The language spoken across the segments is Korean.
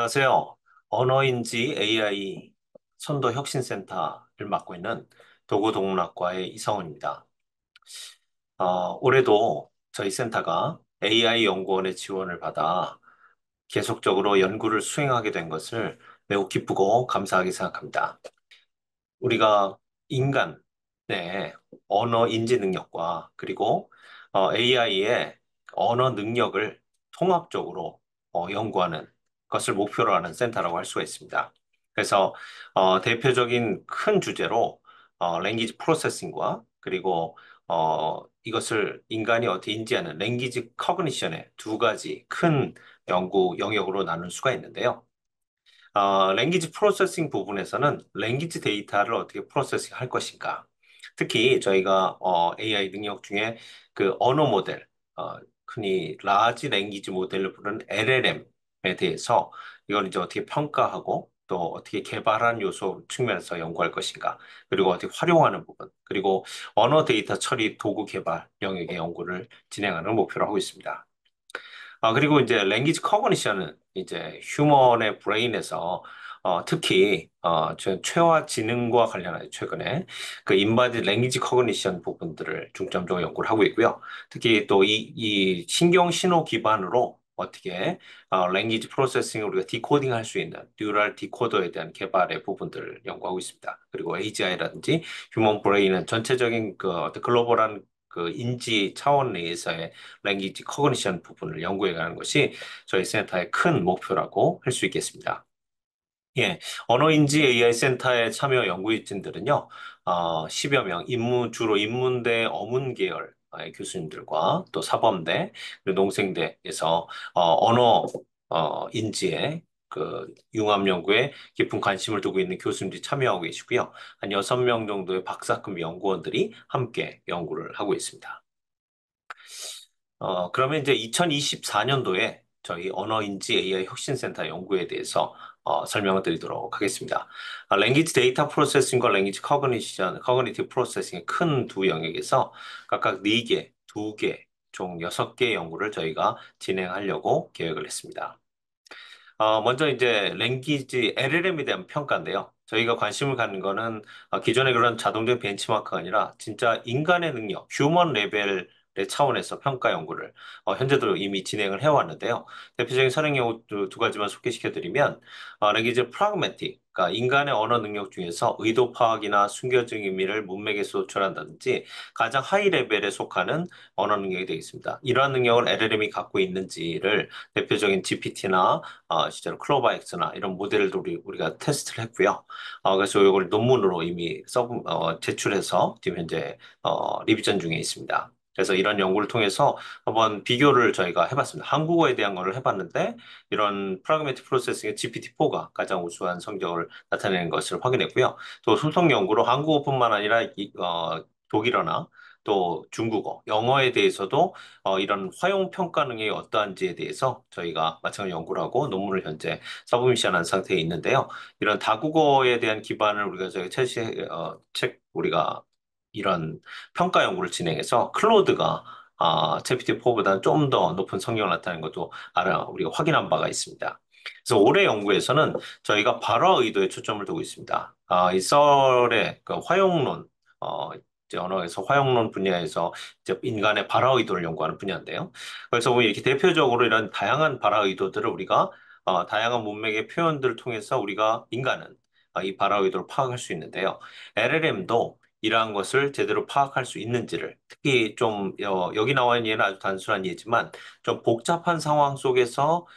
안녕하세요. 언어인지 AI 선도 혁신센터를 맡고 있는 도구동문학과의 이성원입니다. 올해도 저희 센터가 AI 연구원의 지원을 받아 계속적으로 연구를 수행하게 된 것을 매우 기쁘고 감사하게 생각합니다. 우리가 인간의 언어 인지 능력과 그리고 AI의 언어 능력을 통합적으로 연구하는 것을 목표로 하는 센터라고 할 수가 있습니다. 그래서 대표적인 큰 주제로 랭귀지 프로세싱과 그리고 이것을 인간이 어떻게 인지하는 랭귀지 커그니션의 두 가지 큰 연구 영역으로 나눌 수가 있는데요. 랭귀지 프로세싱 부분에서는 랭귀지 데이터를 어떻게 프로세싱 할 것인가. 특히 저희가 AI 능력 중에 그 언어 모델, 흔히 라지 랭귀지 모델을 부르는 LLM에 대해서 이걸 이제 어떻게 평가하고 또 어떻게 개발한 요소 측면에서 연구할 것인가. 그리고 어떻게 활용하는 부분. 그리고 언어 데이터 처리 도구 개발 영역의 연구를 진행하는 목표로 하고 있습니다. 그리고 이제 랭귀지 커그니션은 이제 휴먼의 브레인에서 특히 최화 지능과 관련해 최근에 그 인바디 랭귀지 커그니션 부분들을 중점적으로 연구를 하고 있고요. 특히 또 이 신경 신호 기반으로 어떻게 랭귀지 프로세싱을 우리가 디코딩 할 수 있는 뉴럴 디코더에 대한 개발의 부분들을 연구하고 있습니다. 그리고 AGI라든지 휴먼 브레인은 전체적인 그 어떤 글로벌한 그 인지 차원 내에서의 랭귀지 커그니션 부분을 연구해 가는 것이 저희 센터의 큰 목표라고 할 수 있겠습니다. 예, 언어인지 AI 센터에 참여 연구진들은요, 10여 명, 주로 인문대 어문 계열 교수님들과 또 사범대, 그리고 농생대에서 언어 인지에 그 융합 연구에 깊은 관심을 두고 있는 교수님들이 참여하고 계시고요. 한 6명 정도의 박사급 연구원들이 함께 연구를 하고 있습니다. 그러면 이제 2024년도에 저희 언어인지 AI 혁신센터 연구에 대해서 설명을 드리도록 하겠습니다. 랭귀지 데이터 프로세싱과 랭귀지 커그니티브 프로세싱의 큰 두 영역에서 각각 4개, 2개, 총 6개 연구를 저희가 진행하려고 계획을 했습니다. 먼저 이제 랭귀지 LLM에 대한 평가인데요. 저희가 관심을 갖는 거는 기존의 그런 자동적 벤치마크가 아니라 진짜 인간의 능력, 휴먼 레벨의 차원에서 평가 연구를 현재도 이미 진행을 해왔는데요. 대표적인 선행 연구 두 가지만 소개시켜드리면 랭귀지 프라그매틱, 그러니까 인간의 언어 능력 중에서 의도 파악이나 숨겨진 의미를 문맥에서 도출한다든지 가장 하이 레벨에 속하는 언어 능력이 되겠습니다. 이러한 능력을 LLM이 갖고 있는지를 대표적인 GPT나 실제로 클로바엑스나 이런 모델도 우리가 테스트를 했고요. 그래서 이걸 논문으로 이미 제출해서 지금 현재 리비전 중에 있습니다. 그래서 이런 연구를 통해서 한번 비교를 저희가 해봤습니다. 한국어에 대한 거를 해봤는데 이런 프라그매틱 프로세싱의 GPT-4가 가장 우수한 성적을 나타내는 것을 확인했고요. 또 소속 연구로 한국어뿐만 아니라 독일어나 또 중국어, 영어에 대해서도 이런 화용 평가 능력이 어떠한지에 대해서 저희가 마찬가지로 연구를 하고 논문을 현재 서브미션한 상태에 있는데요. 이런 다국어에 대한 기반을 우리가 저희 우리가 이런 평가 연구를 진행해서 클로드가 GPT-4보다는 좀 더 높은 성적을 나타내는 것도 우리가 확인한 바가 있습니다. 그래서 올해 연구에서는 저희가 발화 의도에 초점을 두고 있습니다. 이 썰의 그 화용론, 이제 언어에서 화용론 분야에서 이제 인간의 발화 의도를 연구하는 분야인데요. 그래서 보면 이렇게 대표적으로 이런 다양한 발화 의도들을 우리가 다양한 문맥의 표현들을 통해서 우리가 인간은 이 발화 의도를 파악할 수 있는데요. LLM도 이러한 것을 제대로 파악할 수 있는지를 특히 좀 여기 나와 있는 예는 아주 단순한 예지만 좀 복잡한 상황 속에서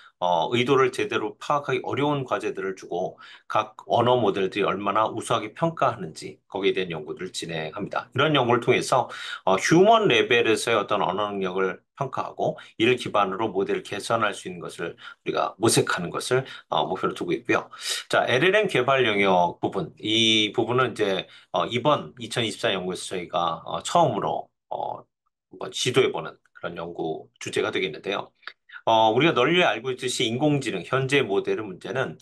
의도를 제대로 파악하기 어려운 과제들을 주고 각 언어 모델들이 얼마나 우수하게 평가하는지 거기에 대한 연구를 진행합니다. 이런 연구를 통해서 휴먼 레벨에서의 어떤 언어 능력을 평가하고 이를 기반으로 모델을 개선할 수 있는 것을 우리가 모색하는 것을 목표로 두고 있고요. 자, LLM 개발 영역 부분, 이 부분은 이제 이번 2024 연구에서 저희가 처음으로 한번 시도해보는 그런 연구 주제가 되겠는데요. 우리가 널리 알고 있듯이 인공지능 현재 모델의 문제는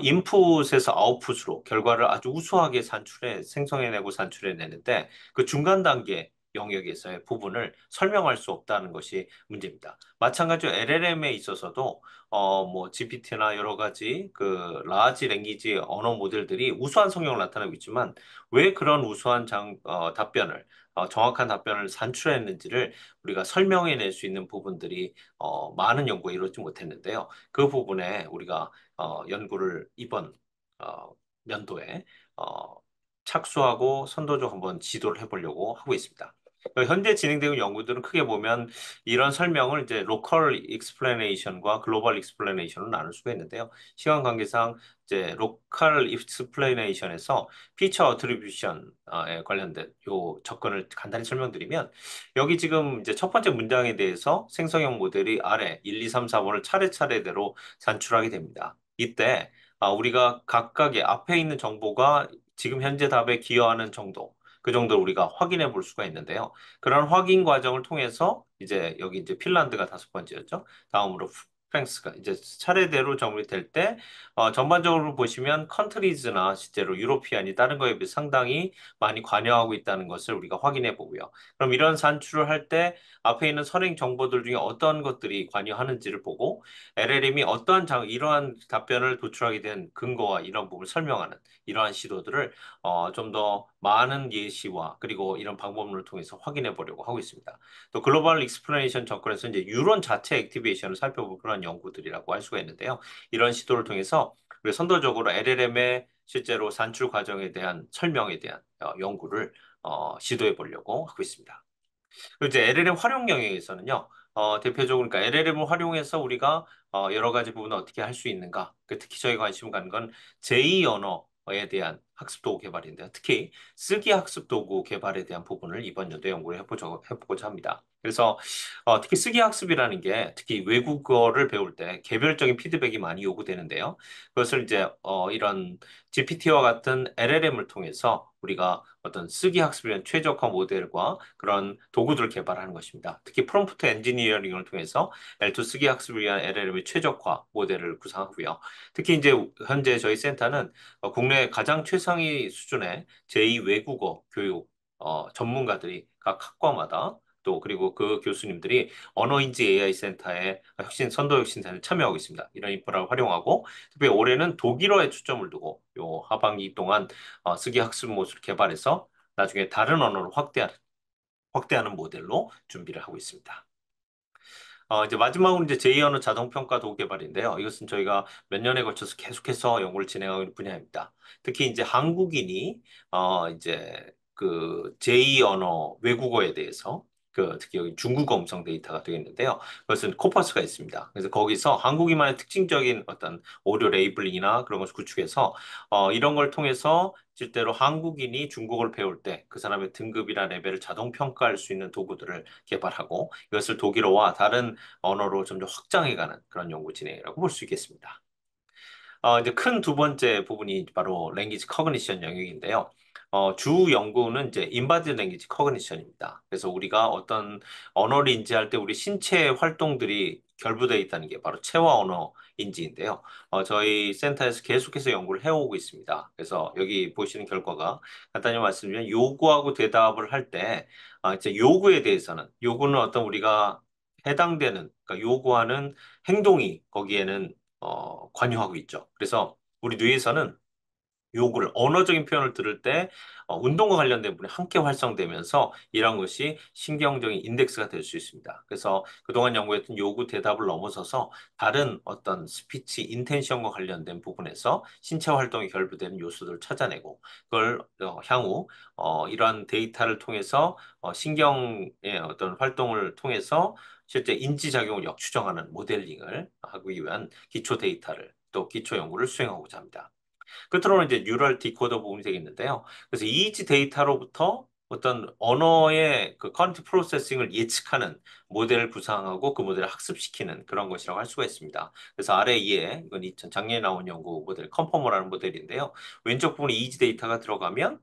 인풋에서 아웃풋으로 결과를 아주 우수하게 생성해내고 산출해내는데 그 중간 단계 영역에서의 부분을 설명할 수 없다는 것이 문제입니다. 마찬가지로 LLM에 있어서도 뭐 GPT나 여러 가지 그 라지 랭귀지 언어 모델들이 우수한 성격을 나타내고 있지만 왜 그런 우수한 답변을 정확한 답변을 산출했는지를 우리가 설명해낼 수 있는 부분들이 많은 연구가 이루어지지 못했는데요. 그 부분에 우리가 연구를 이번 어, 연도에 어, 착수하고 선도적 한번 지도를 해보려고 하고 있습니다. 현재 진행되고 있는 연구들은 크게 보면 이런 설명을 이제 로컬 익스플레네이션과 글로벌 익스플레네이션으로 나눌 수가 있는데요. 시간 관계상 이제 로컬 익스플레네이션에서 피처 어트리뷰션에 관련된 요 접근을 간단히 설명드리면 여기 지금 이제 첫 번째 문장에 대해서 생성형 모델이 아래 1, 2, 3, 4번을 차례차례대로 산출하게 됩니다. 이때 우리가 각각의 앞에 있는 정보가 지금 현재 답에 기여하는 정도, 그 정도를 우리가 확인해 볼 수가 있는데요. 그런 확인 과정을 통해서 이제 여기 이제 핀란드가 다섯 번째였죠. 다음으로 프랑스가 이제 차례대로 정리될 때 전반적으로 보시면 컨트리즈나 실제로 유로피안이 다른 거에 비해 상당히 많이 관여하고 있다는 것을 우리가 확인해 보고요. 그럼 이런 산출을 할 때 앞에 있는 선행 정보들 중에 어떤 것들이 관여하는지를 보고 LLM이 어떠한 이러한 답변을 도출하게 된 근거와 이런 부분을 설명하는 이러한 시도들을 좀 더 많은 예시와 그리고 이런 방법론을 통해서 확인해 보려고 하고 있습니다. 또 글로벌 익스플레네이션 접근에서 이제 유론 자체 액티베이션을 살펴볼 그런 연구들이라고 할 수가 있는데요. 이런 시도를 통해서 우리 선도적으로 LLM의 실제로 산출 과정에 대한 설명에 대한 연구를 시도해 보려고 하고 있습니다. 그리고 이제 LLM 활용 영역에서는요, 대표적으로 그러니까 LLM을 활용해서 우리가 여러 가지 부분을 어떻게 할 수 있는가. 특히 저희 관심 가는 건 제2 언어에 대한 학습 도구 개발인데요. 특히 쓰기 학습 도구 개발에 대한 부분을 이번 연도에 연구를 해보고자 합니다. 그래서 특히 쓰기 학습이라는 게 특히 외국어를 배울 때 개별적인 피드백이 많이 요구되는데요. 그것을 이제 이런 GPT와 같은 LLM을 통해서 우리가 어떤 쓰기 학습에 대한 최적화 모델과 그런 도구들을 개발하는 것입니다. 특히 프롬프트 엔지니어링을 통해서 L2 쓰기 학습을 위한 LLM의 최적화 모델을 구상하고요. 특히 이제 현재 저희 센터는 국내 가장 최상위 수준의 제2 외국어 교육 전문가들이 각 학과마다 또 그리고 그 교수님들이 언어인지 AI 센터의 선도 혁신센터에 참여하고 있습니다. 이런 인프라를 활용하고 특히 올해는 독일어에 초점을 두고 요 하반기 동안 쓰기 학습 모듈을 개발해서 나중에 다른 언어로 확대하는 모델로 준비를 하고 있습니다. 이제 마지막으로 이제 제2 언어 자동 평가 도구 개발인데요. 이것은 저희가 몇 년에 걸쳐서 계속해서 연구를 진행하고 있는 분야입니다. 특히 이제 한국인이 이제 그 제2 언어 외국어에 대해서 특히 여기 중국어 음성 데이터가 되어 있는데요. 그것은 코퍼스가 있습니다. 그래서 거기서 한국인만의 특징적인 어떤 오디오 레이블링이나 그런 것을 구축해서 이런 걸 통해서 실제로 한국인이 중국어를 배울 때 그 사람의 등급이나 레벨을 자동 평가할 수 있는 도구들을 개발하고 이것을 독일어와 다른 언어로 점점 확장해가는 그런 연구 진행이라고 볼 수 있겠습니다. 이제 큰 두 번째 부분이 바로 랭귀지 커그니션 영역인데요. 주 연구는 이제 인바디드 랭귀지 커그니션입니다. 그래서 우리가 어떤 언어를 인지할 때 우리 신체 활동들이 결부되어 있다는 게 바로 체화 언어 인지인데요. 저희 센터에서 계속해서 연구를 해오고 있습니다. 그래서 여기 보시는 결과가 간단히 말씀드리면 요구하고 대답을 할 때, 이제 요구에 대해서는 요구는 어떤 우리가 해당되는, 그러니까 요구하는 행동이 거기에는 관여하고 있죠. 그래서 우리 뇌에서는 요구를 언어적인 표현을 들을 때 운동과 관련된 부분이 함께 활성되면서 이런 것이 신경적인 인덱스가 될 수 있습니다. 그래서 그동안 연구했던 요구 대답을 넘어서서 다른 어떤 스피치 인텐션과 관련된 부분에서 신체 활동이 결부되는 요소들을 찾아내고 그걸 향후 이러한 데이터를 통해서 신경의 어떤 활동을 통해서 실제 인지작용을 역추정하는 모델링을 하기 위한 기초 데이터를 또 기초 연구를 수행하고자 합니다. 끝으로는 이제 뉴럴 디코더 부분이 되겠는데요. 그래서 이지 데이터로부터 어떤 언어의 그 커런트 프로세싱을 예측하는 모델을 구상하고 그 모델을 학습시키는 그런 것이라고 할 수가 있습니다. 그래서 아래 이에 이건 작년에 나온 연구 모델 컨퍼머라는 모델인데요. 왼쪽 부분에 이지 데이터가 들어가면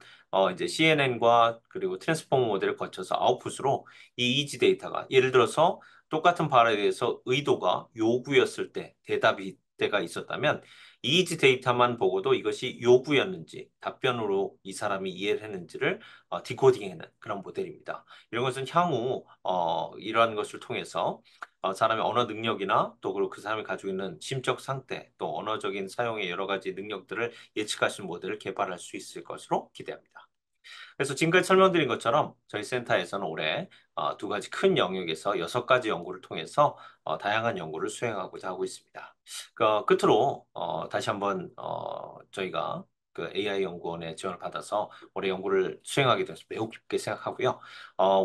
이제 CNN과 그리고 트랜스포머 모델을 거쳐서 아웃풋으로 이 이지 데이터가 예를 들어서 똑같은 발에 대해서 의도가 요구였을 때 대답이 때가 있었다면 이지 데이터만 보고도 이것이 요구였는지 답변으로 이 사람이 이해를 했는지를 디코딩해낸 그런 모델입니다. 이런 것은 향후 이러한 것을 통해서 사람의 언어 능력이나 또 그리고 그 사람이 가지고 있는 심적 상태 또 언어적인 사용의 여러 가지 능력들을 예측할 수 있는 모델을 개발할 수 있을 것으로 기대합니다. 그래서 지금까지 설명드린 것처럼 저희 센터에서는 올해 두 가지 큰 영역에서 여섯 가지 연구를 통해서 다양한 연구를 수행하고자 하고 있습니다. 끝으로 다시 한번 저희가 그 AI 연구원의 지원을 받아서 올해 연구를 수행하게 돼서 매우 기쁘게 생각하고요.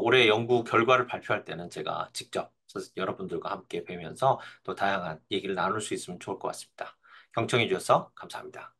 올해 연구 결과를 발표할 때는 제가 직접 여러분들과 함께 뵈면서 또 다양한 얘기를 나눌 수 있으면 좋을 것 같습니다. 경청해 주셔서 감사합니다.